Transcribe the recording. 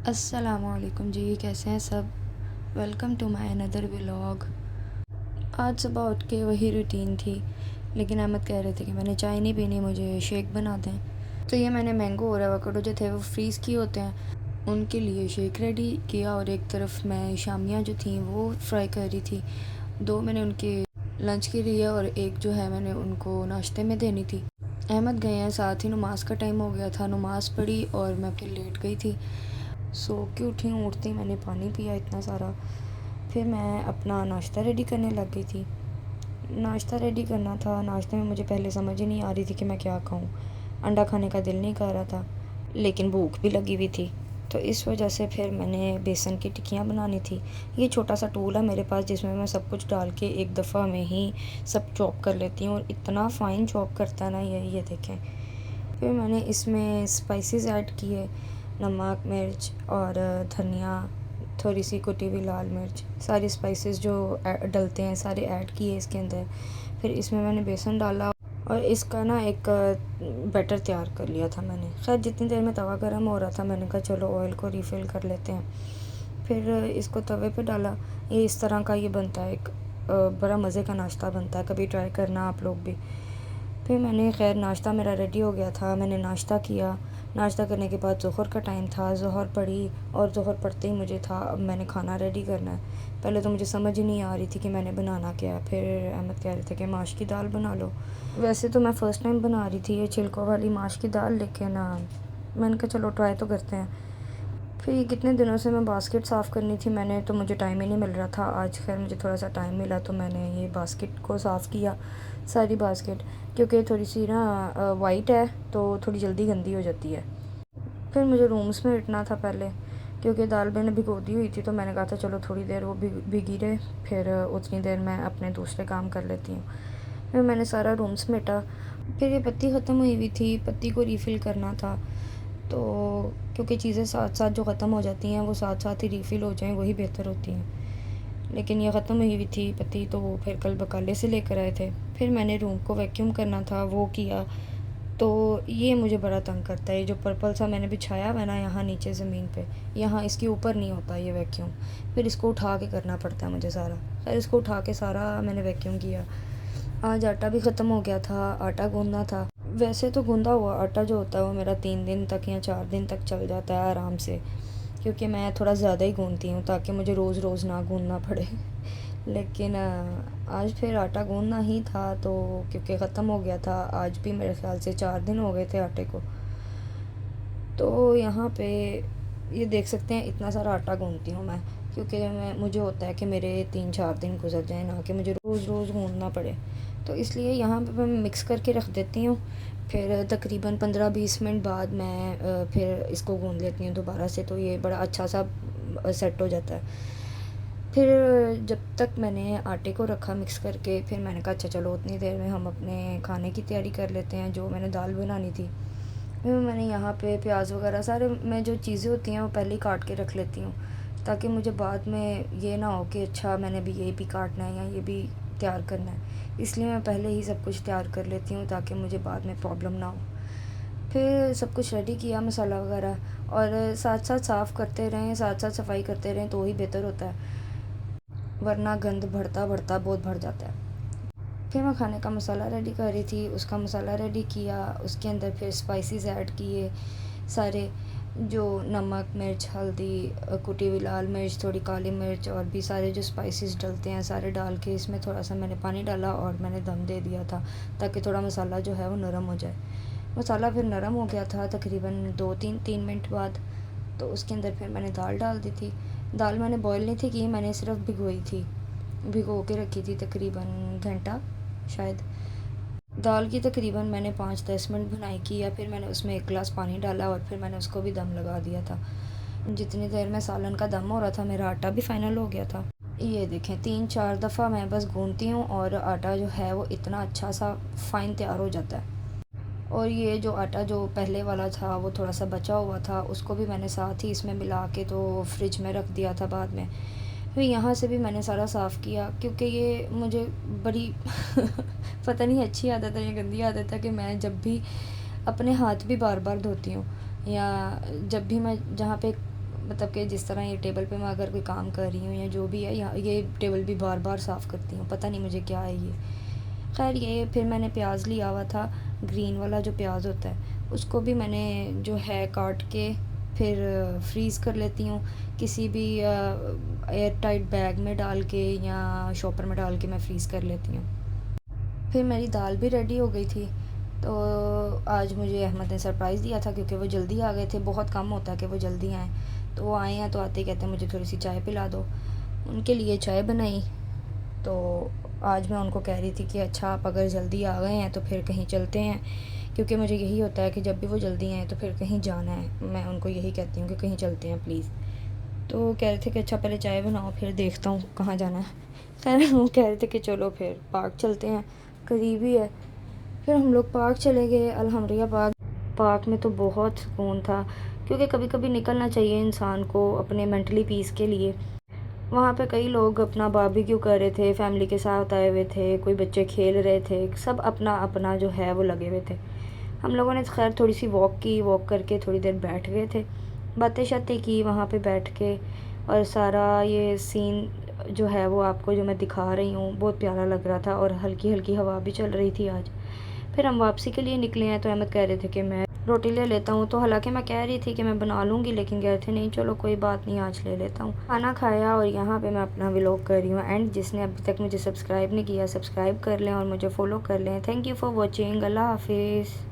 अस्सलामुअलैकुम जी, कैसे हैं सब। Welcome to my another vlog. आज सुबह उठ के वही रूटीन थी, लेकिन अहमद कह रहे थे कि मैंने चाय नहीं पीनी, मुझे शेक बना दें। तो ये मैंने मैंगो और एवोकाडो जो थे वो फ्रीज़ किए होते हैं, उनके लिए शेक रेडी किया। और एक तरफ मैं शामियाँ जो थी वो फ्राई कर रही थी। दो मैंने उनके लंच के लिए और एक जो है मैंने उनको नाश्ते में देनी थी। अहमद गए हैं, साथ ही नमाज़ का टाइम हो गया था, नमाज़ पढ़ी और मैं फिर लेट गई थी। सो के उठी हूँ, उठते ही मैंने पानी पिया इतना सारा। फिर मैं अपना नाश्ता रेडी करने लग गई थी। नाश्ता रेडी करना था, नाश्ते में मुझे पहले समझ ही नहीं आ रही थी कि मैं क्या खाऊं। अंडा खाने का दिल नहीं कर रहा था, लेकिन भूख भी लगी हुई थी। तो इस वजह से फिर मैंने बेसन की टिक्कियाँ बनानी थी। ये छोटा सा टूल है मेरे पास जिसमें मैं सब कुछ डाल के एक दफ़ा में ही सब चॉप कर लेती हूँ, और इतना फ़ाइन चॉप करता है ना ये देखें। फिर मैंने इसमें स्पाइसेस ऐड किए, नमक, मिर्च और धनिया, थोड़ी सी कुटी हुई लाल मिर्च, सारी स्पाइसेस जो डलते हैं सारे ऐड किए इसके अंदर। फिर इसमें मैंने बेसन डाला और इसका ना एक बैटर तैयार कर लिया था मैंने। खैर जितनी देर में तवा गर्म हो रहा था मैंने कहा चलो ऑयल को रिफ़िल कर लेते हैं। फिर इसको तवे पे डाला। ये इस तरह का ये बनता है, एक बड़ा मज़े का नाश्ता बनता है, कभी ट्राई करना आप लोग भी। फिर मैंने खैर नाश्ता मेरा रेडी हो गया था, मैंने नाश्ता किया। नाश्ता करने के बाद ज़ोहर का टाइम था, ज़ोहर पढ़ी और ज़ोहर पढ़ते ही मुझे था अब मैंने खाना रेडी करना है। पहले तो मुझे समझ ही नहीं आ रही थी कि मैंने बनाना क्या है। फिर अहमद कह रहे थे कि माश की दाल बना लो। वैसे तो मैं फ़र्स्ट टाइम बना रही थी ये छिलकों वाली माश की दाल, लेकिन मैंने कहा चलो ट्राई तो करते हैं। फिर ये कितने दिनों से मैं बास्केट साफ़ करनी थी मैंने, तो मुझे टाइम ही नहीं मिल रहा था। आज खैर मुझे थोड़ा सा टाइम मिला तो मैंने ये बास्केट को साफ़ किया, सारी बास्केट, क्योंकि थोड़ी सी ना वाइट है तो थोड़ी जल्दी गंदी हो जाती है। फिर मुझे रूम्स में रखना था पहले, क्योंकि दाल मैंने भिगो दी हुई थी, तो मैंने कहा था चलो थोड़ी देर वो भिगी रहे, फिर उतनी देर मैं अपने दूसरे काम कर लेती हूँ। फिर मैंने सारा रूम समेटा। फिर ये पत्ती ख़त्म हुई हुई थी, पत्ती को रीफ़िल करना था। तो क्योंकि चीज़ें साथ साथ जो ख़त्म हो जाती हैं वो साथ साथ ही रीफ़िल हो जाएं वही बेहतर होती हैं। लेकिन ये ख़त्म हुई हुई थी पत्ती, तो वो फिर कल बकाले से लेकर आए थे। फिर मैंने रूम को वैक्यूम करना था, वो किया। तो ये मुझे बड़ा तंग करता है, ये जो पर्पल सा मैंने बिछाया हुआ है ना यहाँ नीचे ज़मीन पे, यहाँ इसके ऊपर नहीं होता ये वैक्यूम। फिर इसको उठा के करना पड़ता है मुझे सारा। फिर इसको उठा के सारा मैंने वैक्यूम किया। आज आटा भी ख़त्म हो गया था, आटा गूँधना था। वैसे तो गूँधा हुआ आटा जो होता है वो मेरा 3 दिन तक या 4 दिन तक चल जाता है आराम से, क्योंकि मैं थोड़ा ज़्यादा ही गूँधती हूँ ताकि मुझे रोज़ रोज़ ना गूँधना पड़े। लेकिन आज फिर आटा गूँधना ही था, तो क्योंकि ख़त्म हो गया था, आज भी मेरे ख़्याल से 4 दिन हो गए थे आटे को। तो यहाँ पे ये देख सकते हैं इतना सारा आटा गूँधती हूँ मैं, क्योंकि मुझे होता है कि मेरे 3-4 दिन गुजर जाए, ना कि मुझे रोज़ रोज़ गूँधना पड़े। तो इसलिए यहाँ पे मैं मिक्स करके रख देती हूँ। फिर तकरीबन 15-20 मिनट बाद मैं फिर इसको गूँध लेती हूँ दोबारा से, तो ये बड़ा अच्छा सा सेट हो जाता है। फिर जब तक मैंने आटे को रखा मिक्स करके, फिर मैंने कहा अच्छा चलो उतनी देर में हम अपने खाने की तैयारी कर लेते हैं, जो मैंने दाल बनानी थी। फिर मैंने यहाँ पे प्याज वगैरह सारे मैं जो चीज़ें होती हैं वो पहले ही काट के रख लेती हूँ, ताकि मुझे बाद में ये ना हो कि अच्छा मैंने अभी ये भी काटना है या ये भी तैयार करना है। इसलिए मैं पहले ही सब कुछ तैयार कर लेती हूँ ताकि मुझे बाद में प्रॉब्लम ना हो। फिर सब कुछ रेडी किया मसाला वगैरह, और साथ साथ साफ़ करते रहें, साथ साथ सफाई करते रहें तो ही बेहतर होता है, वरना गंद बढ़ता बढ़ता बहुत बढ़ जाता है। फिर मैं खाने का मसाला रेडी कर रही थी, उसका मसाला रेडी किया, उसके अंदर फिर स्पाइसेस ऐड किए सारे, जो नमक, मिर्च, हल्दी, कुटी हुई लाल मिर्च, थोड़ी काली मिर्च, और भी सारे जो स्पाइसेस डलते हैं सारे डाल के इसमें थोड़ा सा मैंने पानी डाला और मैंने दम दे दिया था, ताकि थोड़ा मसाला जो है वो नरम हो जाए। मसाला फिर नरम हो गया था तकरीबन 2-3 मिनट बाद। तो उसके अंदर फिर मैंने दाल डाल दी थी। दाल मैंने बॉईल नहीं थी की, मैंने सिर्फ भिगोई थी, भिगो के रखी थी तकरीबन घंटा शायद। दाल की तकरीबन मैंने 5-10 मिनट भुनाई की, या फिर मैंने उसमें 1 गिलास पानी डाला और फिर मैंने उसको भी दम लगा दिया था। जितनी देर में सालन का दम हो रहा था मेरा आटा भी फाइनल हो गया था। ये देखें 3-4 दफ़ा मैं बस गूँथती हूँ और आटा जो है वो इतना अच्छा सा फ़ाइन तैयार हो जाता है। और ये जो आटा जो पहले वाला था वो थोड़ा सा बचा हुआ था, उसको भी मैंने साथ ही इसमें मिला के तो फ्रिज में रख दिया था बाद में। फिर यहाँ से भी मैंने सारा साफ़ किया, क्योंकि ये मुझे बड़ी पता नहीं अच्छी आदत है या गंदी आदत है कि मैं जब भी अपने हाथ भी बार बार धोती हूँ, या जब भी मैं जहाँ पे मतलब कि जिस तरह ये टेबल पे मैं अगर कोई काम कर रही हूँ या जो भी है, यहाँ ये टेबल भी बार बार साफ़ करती हूँ, पता नहीं मुझे क्या है ये। खैर ये फिर मैंने प्याज लिया हुआ था, ग्रीन वाला जो प्याज होता है, उसको भी मैंने जो है काट के फिर फ्रीज़ कर लेती हूँ किसी भी एयर टाइट बैग में डाल के या शॉपर में डाल के मैं फ्रीज़ कर लेती हूँ। फिर मेरी दाल भी रेडी हो गई थी। तो आज मुझे अहमद ने सरप्राइज़ दिया था क्योंकि वो जल्दी आ गए थे, बहुत कम होता है कि वो जल्दी आएँ। तो वो आए हैं तो आते ही कहते हैं मुझे थोड़ी सी चाय पिला दो। उनके लिए चाय बनाई। तो आज मैं उनको कह रही थी कि अच्छा आप अगर जल्दी आ गए हैं तो फिर कहीं चलते हैं, क्योंकि मुझे यही होता है कि जब भी वो जल्दी आएँ तो फिर कहीं जाना है। मैं उनको यही कहती हूँ कि कहीं चलते हैं प्लीज़। तो कह रहे थे कि अच्छा पहले चाय बनाओ फिर देखता हूँ कहाँ जाना है। खैर वो कह रहे थे कि चलो फिर पार्क चलते हैं, करीब ही है। फिर हम लोग पार्क चले गए, अल्हम्दुलिल्लाह पार्क में तो बहुत सुकून था, क्योंकि कभी कभी निकलना चाहिए इंसान को अपने मेंटली पीस के लिए। वहाँ पे कई लोग अपना बारबेक्यू कर रहे थे, फैमिली के साथ आए हुए थे, कोई बच्चे खेल रहे थे, सब अपना अपना जो है वो लगे हुए थे। हम लोगों ने खैर थोड़ी सी वॉक की, वॉक करके थोड़ी देर बैठ गए थे, बातें शातें की वहाँ पे बैठ के। और सारा ये सीन जो है वो आपको जो मैं दिखा रही हूँ बहुत प्यारा लग रहा था, और हल्की हल्की हवा भी चल रही थी आज। फिर हम वापसी के लिए निकले हैं तो अहमद कह रहे थे कि मैं रोटी ले लेता हूँ, तो हालांकि मैं कह रही थी कि मैं बना लूँगी, लेकिन कह रहे थे नहीं चलो कोई बात नहीं आज ले लेता हूँ। खाना खाया और यहाँ पे मैं अपना व्लॉग कर रही हूँ एंड। जिसने अभी तक मुझे सब्सक्राइब नहीं किया, सब्सक्राइब कर लें और मुझे फ़ॉलो कर लें। Thank you for watching. अल्लाह हाफिज़।